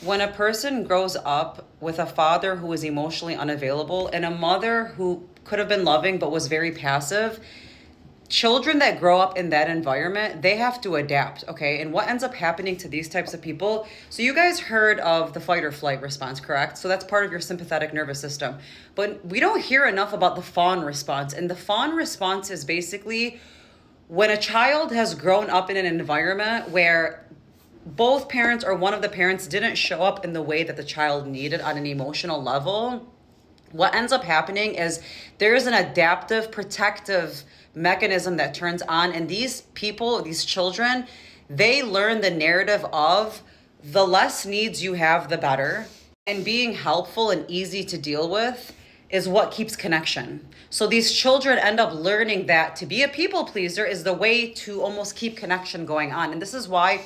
When a person grows up with a father who is emotionally unavailable and a mother who could have been loving but was very passive, children that grow up in that environment, they have to adapt, okay? And what ends up happening to these types of people, so you guys heard of the fight or flight response, correct? So that's part of your sympathetic nervous system. But we don't hear enough about the fawn response. And the fawn response is basically when a child has grown up in an environment where both parents or one of the parents didn't show up in the way that the child needed on an emotional level, what ends up happening is there is an adaptive, protective mechanism that turns on. And these people, these children, they learn the narrative of the less needs you have, the better. And being helpful and easy to deal with is what keeps connection. So these children end up learning that to be a people pleaser is the way to almost keep connection going on. And this is why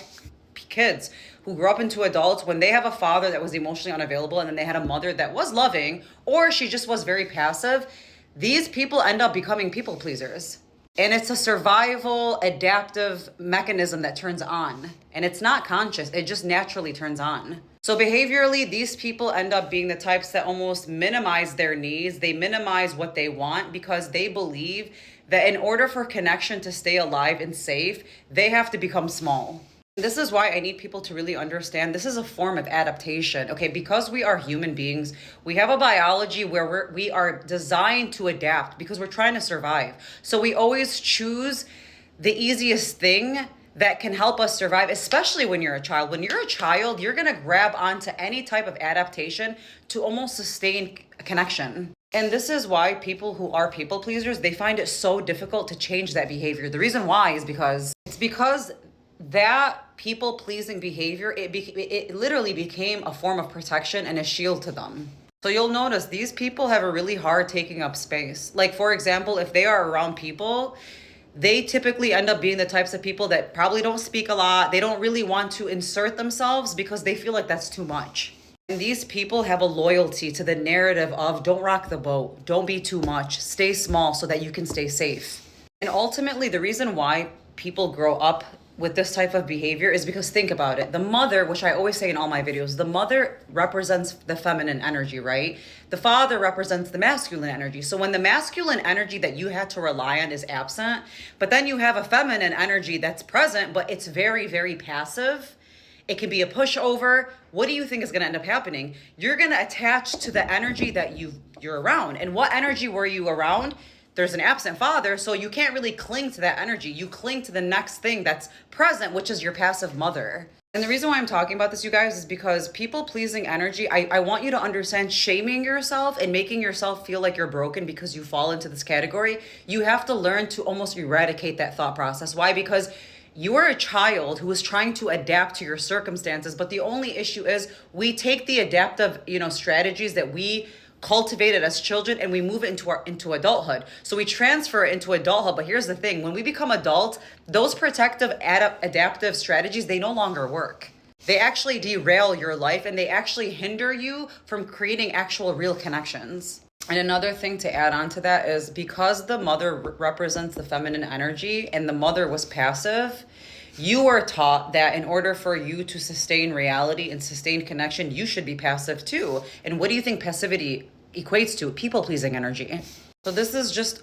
kids who grow up into adults, when they have a father that was emotionally unavailable and then they had a mother that was loving, or she just was very passive, these people end up becoming people pleasers. And it's a survival adaptive mechanism that turns on. And it's not conscious, it just naturally turns on. So behaviorally, these people end up being the types that almost minimize their needs. They minimize what they want because they believe that in order for connection to stay alive and safe, they have to become small. This is why I need people to really understand this is a form of adaptation, okay? Because we are human beings, we have a biology where we are designed to adapt because we're trying to survive. So we always choose the easiest thing that can help us survive, especially when you're a child. When you're a child, you're gonna grab onto any type of adaptation to almost sustain a connection. And this is why people who are people pleasers, they find it so difficult to change that behavior. The reason why is because that people pleasing behavior, it literally became a form of protection and a shield to them. So you'll notice these people have a really hard taking up space. Like, for example, if they are around people, they typically end up being the types of people that probably don't speak a lot. They don't really want to insert themselves because they feel like that's too much. And these people have a loyalty to the narrative of don't rock the boat, don't be too much, stay small so that you can stay safe. And ultimately, the reason why people grow up with this type of behavior is because, think about it, the mother, which I always say in all my videos, the mother represents the feminine energy, right? The father represents the masculine energy. So when the masculine energy that you had to rely on is absent, but then you have a feminine energy that's present, but it's very, very passive, it can be a pushover. What do you think is going to end up happening? You're going to attach to the energy that you're around. And what energy were you around? There's an absent father, so you can't really cling to that energy. You cling to the next thing that's present, which is your passive mother. And the reason why I'm talking about this, you guys, is because people-pleasing energy, I want you to understand, shaming yourself and making yourself feel like you're broken because you fall into this category, you have to learn to almost eradicate that thought process. Why? Because you are a child who is trying to adapt to your circumstances, but the only issue is we take the adaptive, strategies that we cultivated as children and we move it into adulthood. So we transfer it into adulthood. But here's the thing, when we become adults, those protective adaptive strategies, they no longer work. They actually derail your life and they actually hinder you from creating actual real connections. And another thing to add on to that is because the mother represents the feminine energy and the mother was passive, you are taught that in order for you to sustain reality and sustain connection, you should be passive too. And what do you think passivity equates to? People-pleasing energy. So this is just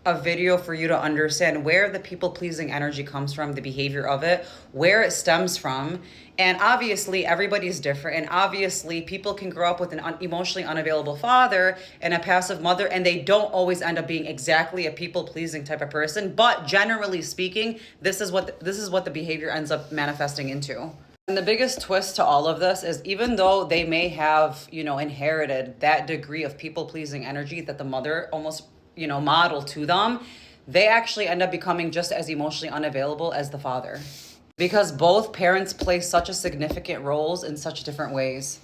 a video for you to understand where the people-pleasing energy comes from, the behavior of it, where it stems from. And obviously everybody's different. And obviously people can grow up with an emotionally unavailable father and a passive mother, and they don't always end up being exactly a people-pleasing type of person. But generally speaking, this is what the behavior ends up manifesting into. And the biggest twist to all of this is even though they may have, inherited that degree of people-pleasing energy that the mother almost model to them, they actually end up becoming just as emotionally unavailable as the father. Because both parents play such a significant roles in such different ways.